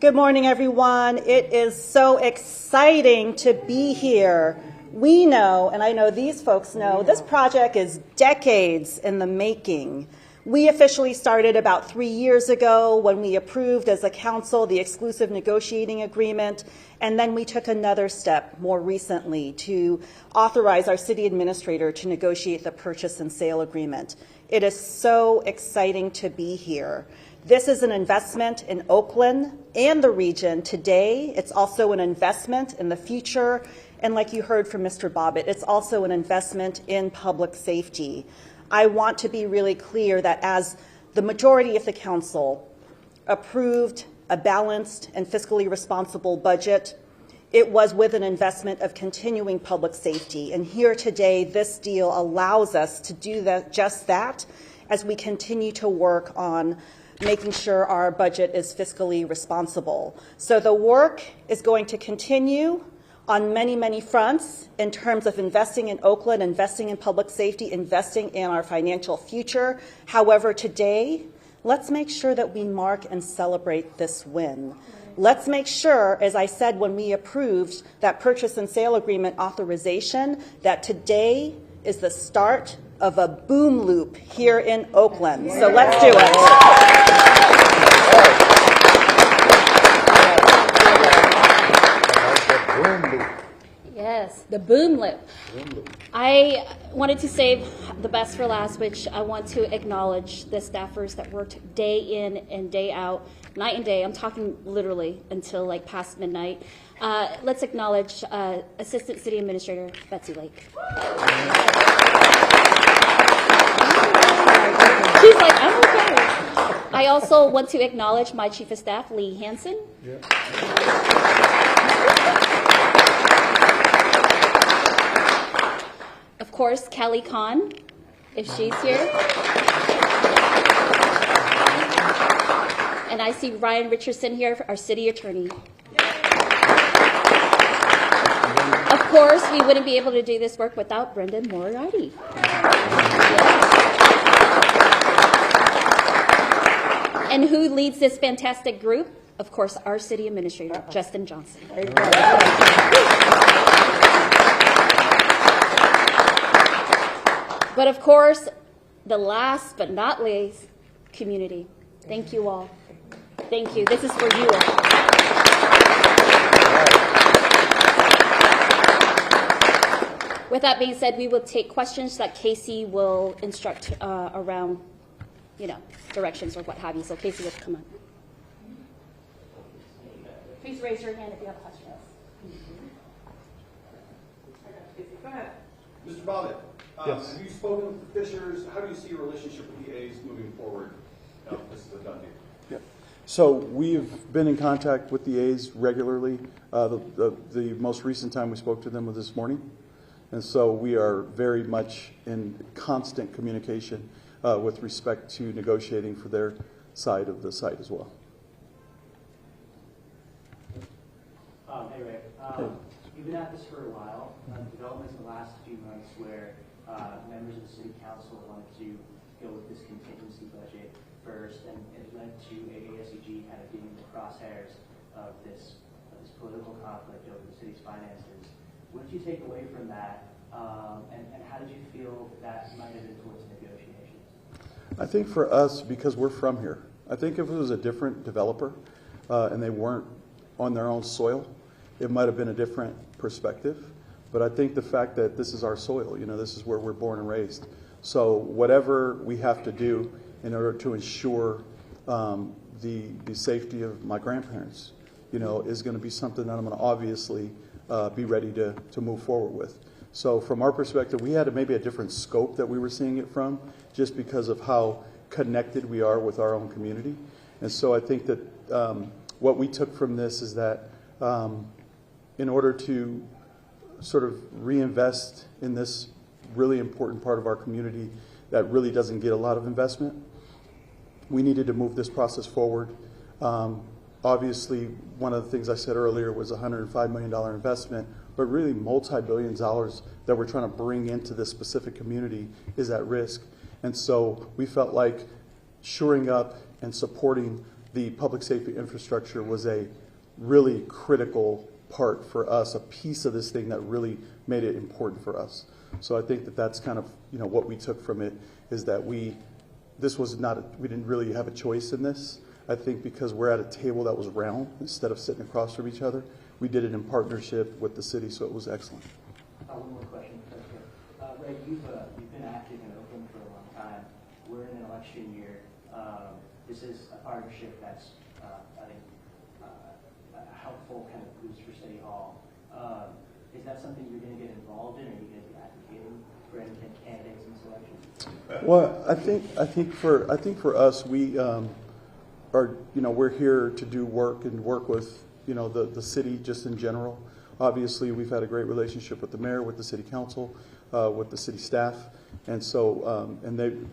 Good morning, everyone. It is so exciting to be here. We know, and I know these folks know, this project is decades in the making. We officially started about 3 years ago when we approved as a council the exclusive negotiating agreement, and then we took another step more recently to authorize our city administrator to negotiate the purchase and sale agreement. It is so exciting to be here. This is an investment in Oakland and the region today. It's also an investment in the future. And like you heard from Mr. Bobbitt, it's also an investment in public safety. I want to be really clear that as the majority of the council approved a balanced and fiscally responsible budget, it was with an investment of continuing public safety. And here today, this deal allows us to do that, just that, as we continue to work on making sure our budget is fiscally responsible. So the work is going to continue on many, many fronts in terms of investing in Oakland, investing in public safety, investing in our financial future. However, today, let's make sure that we mark and celebrate this win. Let's make sure, as I said when we approved that purchase and sale agreement authorization, that today is the start of a boom loop here in Oakland. So let's do it. Yes, the boom loop. I wanted to save the best for last, which I want to acknowledge the staffers that worked day in and day out, night and day. I'm talking literally until like past midnight. Let's acknowledge Assistant City Administrator Betsy Lake. She's like, I'm okay. I also want to acknowledge my Chief of Staff, Lee Hansen. Yeah. Of course, Kelly Kahn, if she's here. And I see Ryan Richardson here, our city attorney. Of course, we wouldn't be able to do this work without Brendan Moriarty. And who leads this fantastic group? Of course, our city administrator, Justin Johnson. But of course, the last but not least, community. Thank you all. Thank you. This is for you all. With that being said, we will take questions that Casey will instruct around, directions or what have you. So Casey will come on. Please raise your hand if you have questions. Go ahead. Mr. Bobbitt, yes. Have you spoken with the Fishers? How do you see your relationship with the A's moving forward? Now this is a done deal. Yeah. So we've been in contact with the A's regularly. The most recent time we spoke to them was this morning. And so we are very much in constant communication with respect to negotiating for their side of the site as well. Hey, Rick. You've been at this for a while. Developments in the last few months where members of the city council wanted to go with this contingency budget first, and it led to AASEG kind of being in the crosshairs of this political conflict over the city's finances. What did you take away from that, and how did you feel that might have influenced negotiations? I think for us, because we're from here, I think if it was a different developer and they weren't on their own soil, it might have been a different perspective. But I think the fact that this is our soil, this is where we're born and raised. So whatever we have to do in order to ensure the safety of my grandparents, is going to be something that I'm going to obviously be ready to move forward with. So from our perspective, we had maybe a different scope that we were seeing it from, just because of how connected we are with our own community. And so I think that what we took from this is that in order to sort of reinvest in this really important part of our community that really doesn't get a lot of investment, we needed to move this process forward. Obviously, one of the things I said earlier was a $105 million investment, but really multi-billions of dollars that we're trying to bring into this specific community is at risk. And so we felt like shoring up and supporting the public safety infrastructure was a really critical part for us, a piece of this thing that really made it important for us. So I think that that's kind of, what we took from it is that we didn't really have a choice in this. I think because we're at a table that was round instead of sitting across from each other, we did it in partnership with the city, so it was excellent. One more question, Professor. Ray, you've been active in Oakland for a long time. We're in an election year. This is a partnership that's, I think, a helpful kind of boost for City Hall. Is that something you're going to get involved in, or are you going to be advocating for any candidates in selection? Well, I think for us, we are, we're here to do work and work with, the city just in general. Obviously, we've had a great relationship with the mayor, with the city council, with the city staff, and so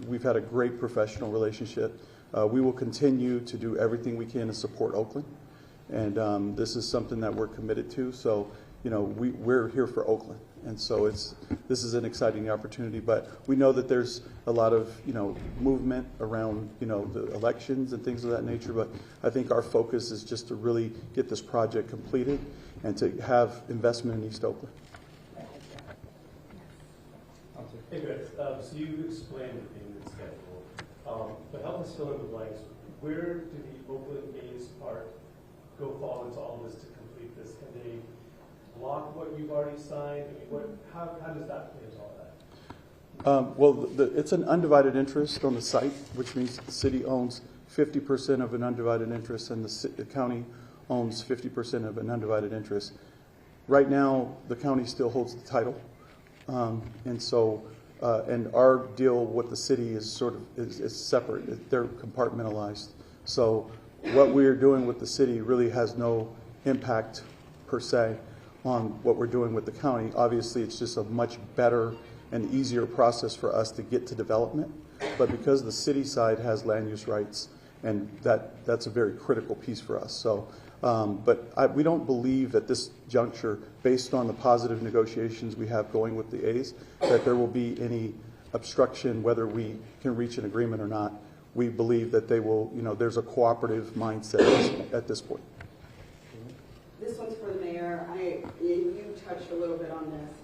we've had a great professional relationship. We will continue to do everything we can to support Oakland, and this is something that we're committed to. So, we're here for Oakland, and so this is an exciting opportunity. But we know that there's a lot of movement around the elections and things of that nature. But I think our focus is just to really get this project completed and to have investment in East Oakland. Hey guys, so you explained the payment schedule, but help us fill in the blanks. Where do the Oakland A's part fall into all this to complete this? Can they block what you've already signed? I mean, how does that play into all that? Well, it's an undivided interest on the site, which means the city owns 50% of an undivided interest and the county owns 50% of an undivided interest. Right now, the county still holds the title. And so, and our deal with the city is is separate. They're compartmentalized. So what we're doing with the city really has no impact per se on what we're doing with the county. Obviously, it's just a much better and easier process for us to get to development. But because the city side has land use rights, and that's a very critical piece for us. So, we don't believe at this juncture, based on the positive negotiations we have going with the A's, that there will be any obstruction whether we can reach an agreement or not. We believe that they will, there's a cooperative mindset at this point. This one's for the mayor. You touched a little bit on this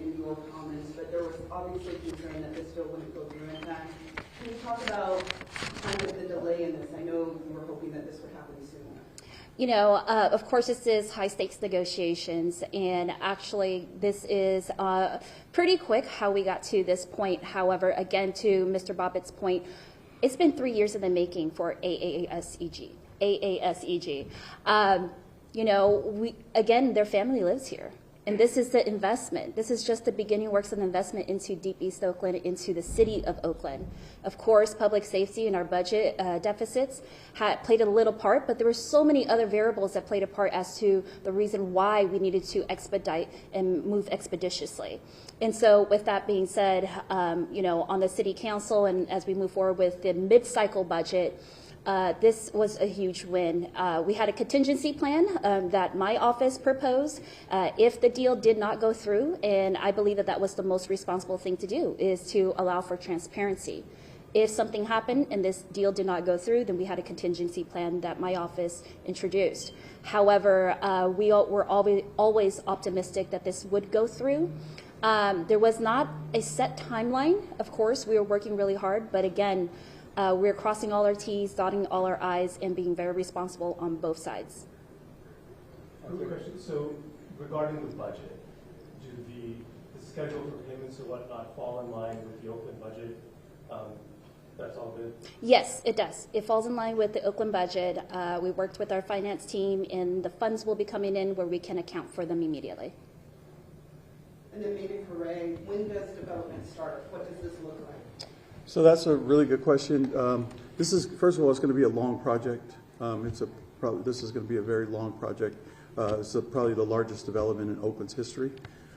in your comments, but there was obviously concern that this bill wouldn't go through in time. Can you talk about kind of the delay in this? I know you were hoping that this would happen sooner. Of course, this is high-stakes negotiations, and actually, this is pretty quick how we got to this point. However, again, to Mr. Bobbitt's point, it's been 3 years in the making for AASEG. Again, their family lives here. And this is the investment. This is just the beginning works of investment into Deep East Oakland, into the city of Oakland. Of course, public safety and our budget deficits played a little part, but there were so many other variables that played a part as to the reason why we needed to expedite and move expeditiously. And so with that being said, on the city council and as we move forward with the mid-cycle budget, this was a huge win. We had a contingency plan that my office proposed if the deal did not go through, and I believe that was the most responsible thing to do, is to allow for transparency. If something happened and this deal did not go through, then we had a contingency plan that my office introduced. However, we were always optimistic that this would go through. There was not a set timeline, of course. We were working really hard, but again, we're crossing all our T's, dotting all our I's, and being very responsible on both sides. Quick question. So, regarding the budget, do the schedule for payments or whatnot fall in line with the Oakland budget? That's all good? Yes, it does. It falls in line with the Oakland budget. We worked with our finance team, and the funds will be coming in where we can account for them immediately. And then maybe for Ray, when does development start? What does this look like? So that's a really good question. This is, first of all, it's going to be a long project. This is going to be a very long project. It's probably the largest development in Oakland's history.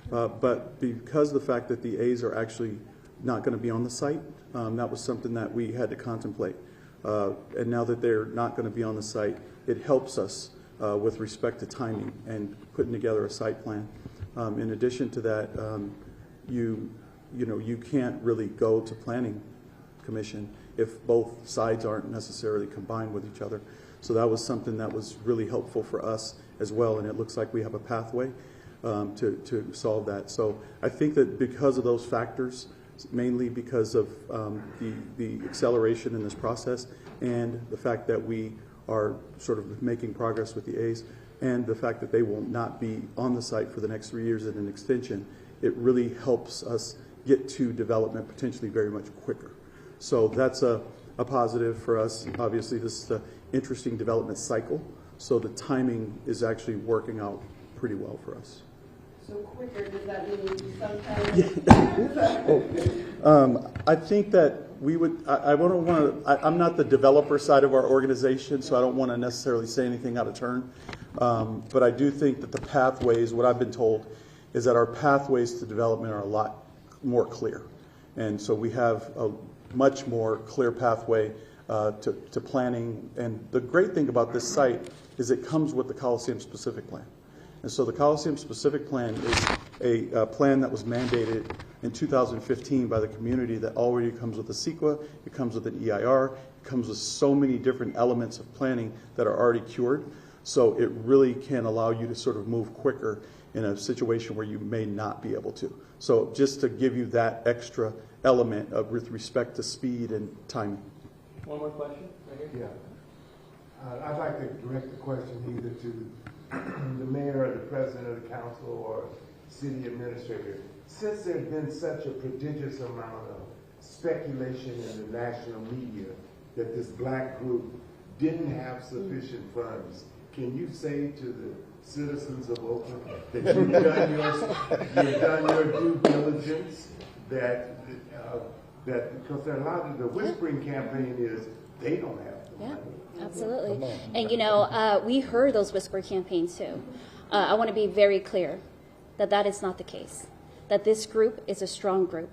But because of the fact that the A's are actually not going to be on the site, that was something that we had to contemplate. And now that they're not going to be on the site, it helps us with respect to timing and putting together a site plan. In addition to that, you can't really go to planning commission if both sides aren't necessarily combined with each other. So that was something that was really helpful for us as well, and it looks like we have a pathway to solve that. So I think that because of those factors, mainly because of the acceleration in this process and the fact that we are sort of making progress with the A's and the fact that they will not be on the site for the next 3 years in an extension, it really helps us get to development potentially very much quicker. So that's a positive for us. Obviously, this is an interesting development cycle, so the timing is actually working out pretty well for us. So quicker, does that mean sometime? I think that we would, I'm not the developer side of our organization, so I don't want to necessarily say anything out of turn. But I do think that the pathways, what I've been told, is that our pathways to development are a lot more clear. And so we have a much more clear pathway to planning. And the great thing about this site is it comes with the Coliseum specific plan. And so the Coliseum specific plan is a plan that was mandated in 2015 by the community that already comes with a CEQA, it comes with an EIR, it comes with so many different elements of planning that are already cured. So it really can allow you to sort of move quicker in a situation where you may not be able to. So just to give you that extra element of, with respect to speed and timing. One more question, right here. Yeah. I'd like to direct the question either to the mayor or the president of the council or city administrator. Since there's been such a prodigious amount of speculation in the national media that this black group didn't have sufficient funds, can you say to the citizens of Oakland that you've done your due diligence, that because there are a lot of the whispering campaign is they don't have the money. Absolutely. And we heard those whisper campaigns too. I want to be very clear that that is not the case, that this group is a strong group.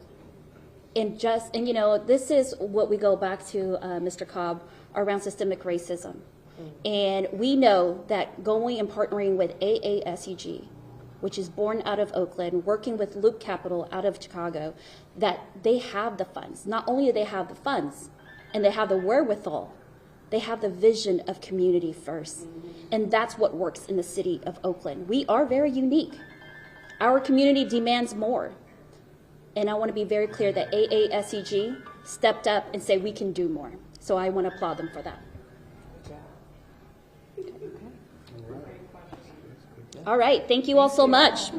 And this is what we go back to, Mr. Cobb, around systemic racism. And we know that going and partnering with AASEG, which is born out of Oakland, working with Loop Capital out of Chicago, that they have the funds. Not only do they have the funds and they have the wherewithal, they have the vision of community first. And that's what works in the city of Oakland. We are very unique. Our community demands more. And I want to be very clear that AASEG stepped up and said we can do more. So I want to applaud them for that. All right. Thank you all so much.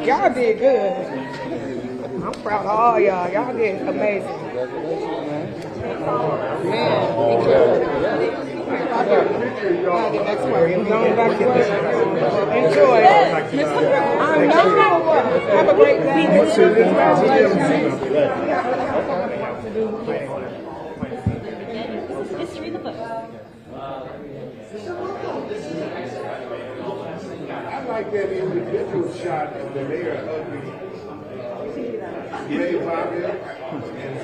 Y'all did good. I'm proud of all y'all. Y'all did amazing. Man, be good. Next work. I'm going back to work. Enjoy. I know. Have a great day. History in the book. I like that individual shot of the mayor hugging Ray Bobby and